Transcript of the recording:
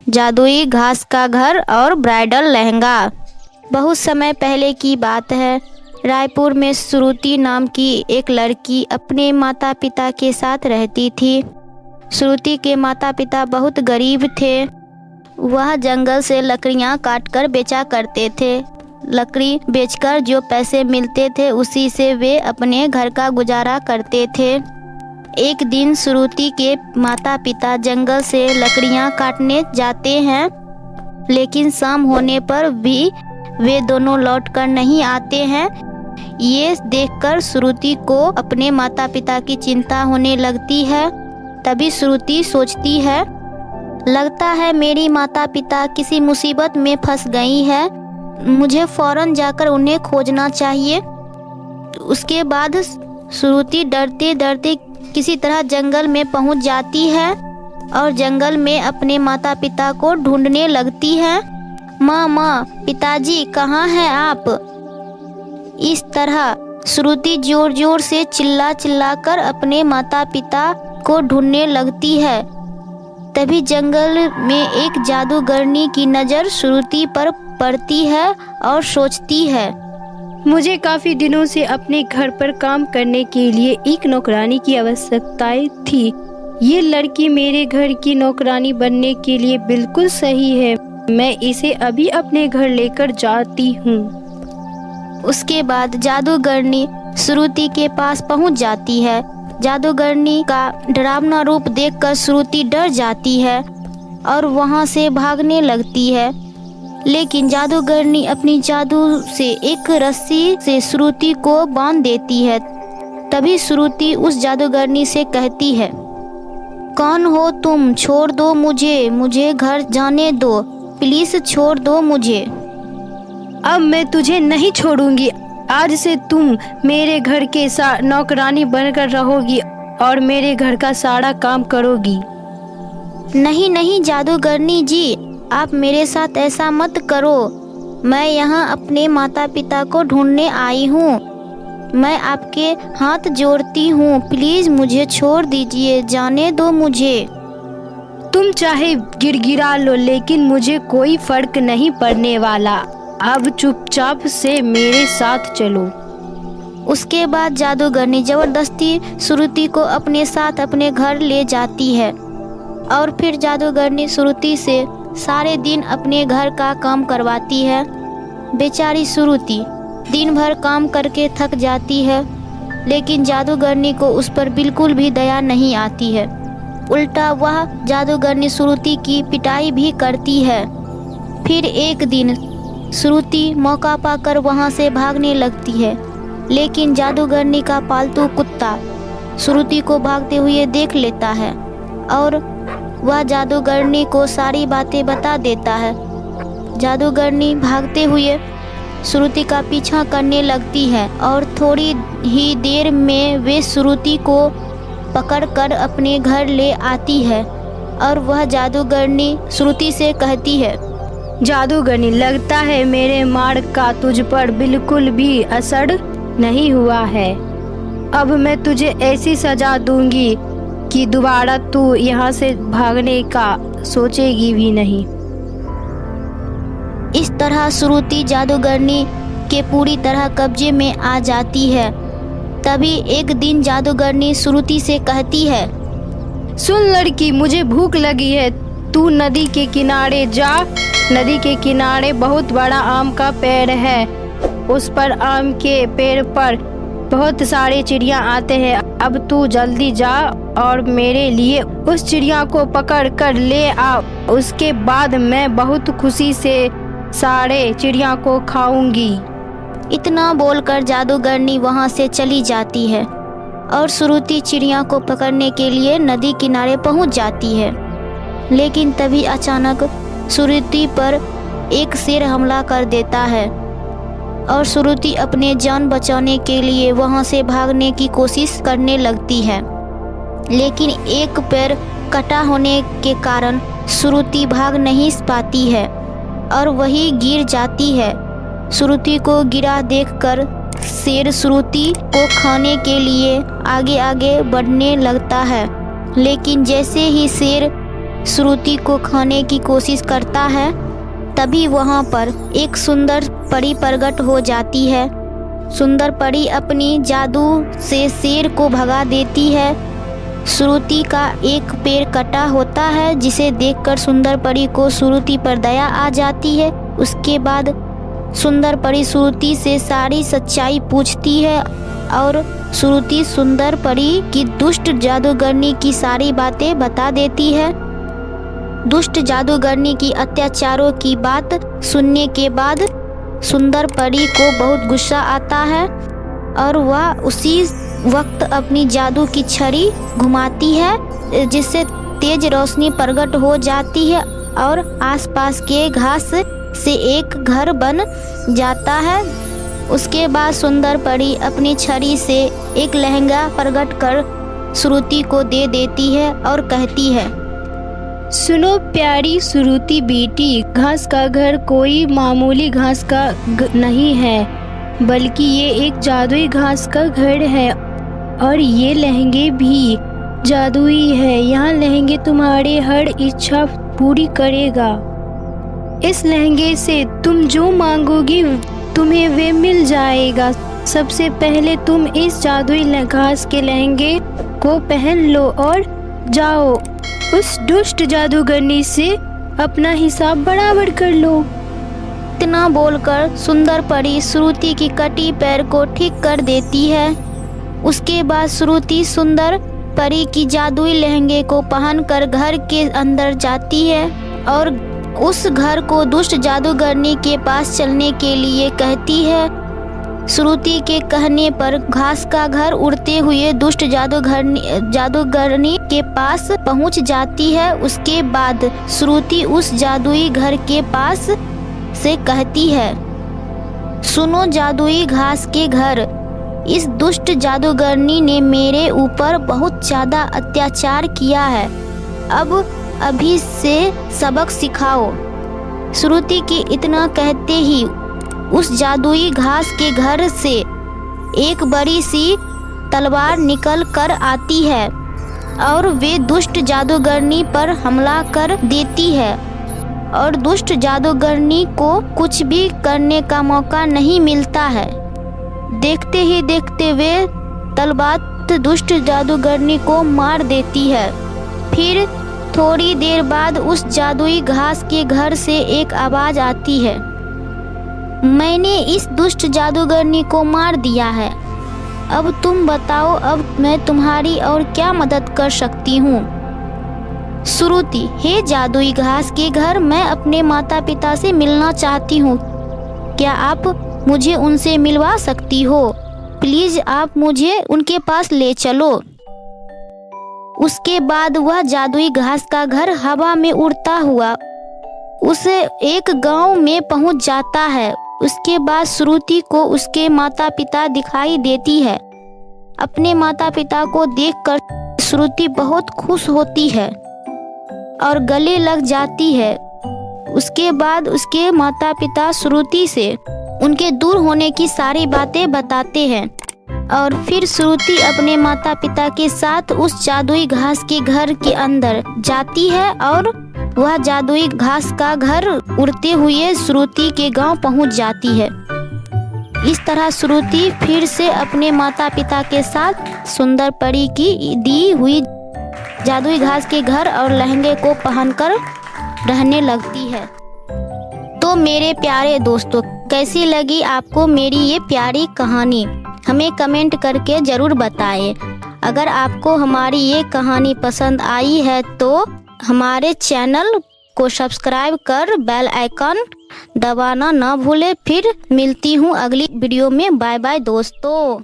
जादुई घास का घर और ब्राइडल लहंगा। बहुत समय पहले की बात है। रायपुर में श्रुति नाम की एक लड़की अपने माता पिता के साथ रहती थी। श्रुति के माता पिता बहुत गरीब थे। वह जंगल से लकड़ियां काटकर बेचा करते थे। लकड़ी बेचकर जो पैसे मिलते थे उसी से वे अपने घर का गुजारा करते थे। एक दिन श्रुति के माता पिता जंगल से लकड़ियां काटने जाते हैं, लेकिन शाम होने पर भी वे दोनों लौटकर नहीं आते हैं। ये देखकर श्रुति को अपने माता पिता की चिंता होने लगती है। तभी श्रुति सोचती है, लगता है मेरी माता पिता किसी मुसीबत में फंस गई है, मुझे फौरन जाकर उन्हें खोजना चाहिए। उसके बाद श्रुति डरते डरते किसी तरह जंगल में पहुंच जाती है और जंगल में अपने माता पिता को ढूंढने लगती है। माँ, पिताजी कहाँ हैं आप? इस तरह श्रुति जोर जोर से चिल्ला कर अपने माता पिता को ढूंढने लगती है। तभी जंगल में एक जादूगरनी की नज़र श्रुति पर पड़ती है और सोचती है, मुझे काफ़ी दिनों से अपने घर पर काम करने के लिए एक नौकरानी की आवश्यकता थी। ये लड़की मेरे घर की नौकरानी बनने के लिए बिल्कुल सही है। मैं इसे अभी अपने घर लेकर जाती हूँ। उसके बाद जादूगरनी श्रुति के पास पहुँच जाती है। जादूगरनी का डरावना रूप देखकर श्रुति डर जाती है और वहाँ से भागने लगती है। लेकिन जादूगरनी अपनी जादू से एक रस्सी से श्रुति को बांध देती है। तभी श्रुति उस जादूगरनी से कहती है, कौन हो तुम? छोड़ दो मुझे घर जाने दो, प्लीज छोड़ दो मुझे। अब मैं तुझे नहीं छोड़ूंगी। आज से तुम मेरे घर के नौकरानी बनकर रहोगी और मेरे घर का सारा काम करोगी। नहीं जादूगरनी जी, आप मेरे साथ ऐसा मत करो। मैं यहाँ अपने माता पिता को ढूंढने आई हूँ। मैं आपके हाथ जोड़ती हूँ, प्लीज मुझे छोड़ दीजिए, जाने दो मुझे। तुम चाहे गिड़गिड़ा लो, लेकिन मुझे कोई फर्क नहीं पड़ने वाला। अब चुपचाप से मेरे साथ चलो। उसके बाद जादूगरनी जबरदस्ती श्रुति को अपने साथ अपने घर ले जाती है और फिर जादूगरनी श्रुति से सारे दिन अपने घर का काम करवाती है। बेचारी श्रुति दिन भर काम करके थक जाती है, लेकिन जादूगरनी को उस पर बिल्कुल भी दया नहीं आती है। उल्टा वह जादूगरनी श्रुति की पिटाई भी करती है। फिर एक दिन श्रुति मौका पाकर वहां से भागने लगती है, लेकिन जादूगरनी का पालतू कुत्ता श्रुति को भागते हुए देख लेता है और वह जादूगरनी को सारी बातें बता देता है। जादूगरनी भागते हुए श्रुति का पीछा करने लगती है और थोड़ी ही देर में वे श्रुति को पकड़कर अपने घर ले आती है और वह जादूगरनी श्रुति से कहती है, जादूगरनी, लगता है मेरे मार का तुझ पर बिल्कुल भी असर नहीं हुआ है। अब मैं तुझे ऐसी सजा दूंगी कि दोबारा तू यहाँ से भागने का सोचेगी भी नहीं। इस तरह श्रुति जादूगरनी के पूरी तरह कब्जे में आ जाती है। तभी एक दिन जादूगरनी श्रुति से कहती है, सुन लड़की, मुझे भूख लगी है, तू नदी के किनारे जा। नदी के किनारे बहुत बड़ा आम का पेड़ है। उस पर आम के पेड़ पर बहुत सारे चिड़िया आते हैं। अब तू जल्दी जा और मेरे लिए उस चिड़िया को पकड़ कर ले आ। उसके बाद मैं बहुत खुशी से सारे चिड़िया को खाऊंगी। इतना बोलकर जादूगरनी वहां से चली जाती है और श्रुति चिड़िया को पकड़ने के लिए नदी किनारे पहुंच जाती है। लेकिन तभी अचानक श्रुति पर एक शेर हमला कर देता है और श्रुति अपने जान बचाने के लिए वहां से भागने की कोशिश करने लगती है, लेकिन एक पैर कटा होने के कारण श्रुति भाग नहीं पाती है और वही गिर जाती है। श्रुति को गिरा देखकर शेर श्रुति को खाने के लिए आगे आगे बढ़ने लगता है, लेकिन जैसे ही शेर श्रुति को खाने की कोशिश करता है, तभी वहाँ पर एक सुंदर परी प्रकट हो जाती है। सुंदर परी अपनी जादू से शेर को भगा देती है। श्रुति का एक पैर कटा होता है, जिसे देखकर सुंदर परी को श्रुति पर दया आ जाती है। उसके बाद सुंदर परी श्रुति से सारी सच्चाई पूछती है और श्रुति सुंदर परी की दुष्ट जादूगरनी की सारी बातें बता देती है। दुष्ट जादूगरनी की अत्याचारों की बात सुनने के बाद सुंदर परी को बहुत गुस्सा आता है और वह उसी वक्त अपनी जादू की छड़ी घुमाती है, जिससे तेज रोशनी प्रकट हो जाती है और आसपास के घास से एक घर बन जाता है। उसके बाद सुंदर परी अपनी छड़ी से एक लहंगा प्रकट कर श्रुति को दे देती है और कहती है, सुनो प्यारी श्रुति बेटी, घास का घर कोई मामूली घास का नहीं है, बल्कि ये एक जादुई घास का घर है और ये लहंगे भी जादुई है। यहाँ लहंगे तुम्हारे हर इच्छा पूरी करेगा। इस लहंगे से तुम जो मांगोगी तुम्हें वे मिल जाएगा। सबसे पहले तुम इस जादुई घास के लहंगे को पहन लो और जाओ उस दुष्ट जादूगरनी से अपना हिसाब बराबर कर लो। इतना बोलकर सुंदर परी श्रुति की कटी पैर को ठीक कर देती है। उसके बाद श्रुति सुंदर परी की जादुई लहंगे को पहनकर घर के अंदर जाती है और उस घर को दुष्ट जादूगरनी के पास चलने के लिए कहती है। श्रुति के कहने पर घास का घर उड़ते हुए दुष्ट जादूगरनी के पास पहुंच जाती है। उसके बाद श्रुति उस जादुई घर के पास से कहती है, सुनो जादुई घास के घर, इस दुष्ट जादूगरनी ने मेरे ऊपर बहुत ज्यादा अत्याचार किया है, अब अभी से सबक सिखाओ। श्रुति की इतना कहते ही उस जादुई घास के घर से एक बड़ी सी तलवार निकल कर आती है और वे दुष्ट जादूगरनी पर हमला कर देती है और दुष्ट जादूगरनी को कुछ भी करने का मौका नहीं मिलता है। देखते ही देखते वे तलवार दुष्ट जादूगरनी को मार देती है। फिर थोड़ी देर बाद उस जादुई घास के घर से एक आवाज आती है, मैंने इस दुष्ट जादूगरनी को मार दिया है, अब तुम बताओ अब मैं तुम्हारी और क्या मदद कर सकती हूँ। श्रुति, हे जादुई घास के घर, मैं अपने माता पिता से मिलना चाहती हूँ, क्या आप मुझे उनसे मिलवा सकती हो? प्लीज आप मुझे उनके पास ले चलो। उसके बाद वह जादुई घास का घर हवा में उड़ता हुआ उसे एक गांव में पहुंच जाता है। उसके बाद श्रुति को उसके माता पिता दिखाई देती है। अपने माता पिता को देखकर श्रुति बहुत खुश होती है और गले लग जाती है। उसके बाद उसके माता पिता श्रुति से उनके दूर होने की सारी बातें बताते हैं और फिर श्रुति अपने माता पिता के साथ उस जादुई घास के घर के अंदर जाती है और वह जादुई घास का घर उड़ते हुए श्रुति के गांव पहुंच जाती है। इस तरह श्रुति फिर से अपने माता पिता के साथ सुंदर परी की दी हुई जादुई घास के घर और लहंगे को पहनकर रहने लगती है। तो मेरे प्यारे दोस्तों, कैसी लगी आपको मेरी ये प्यारी कहानी? हमें कमेंट करके ज़रूर बताएं। अगर आपको हमारी ये कहानी पसंद आई है तो हमारे चैनल को सब्सक्राइब कर बेल आइकन दबाना ना भूलें। फिर मिलती हूँ अगली वीडियो में। बाय बाय दोस्तों।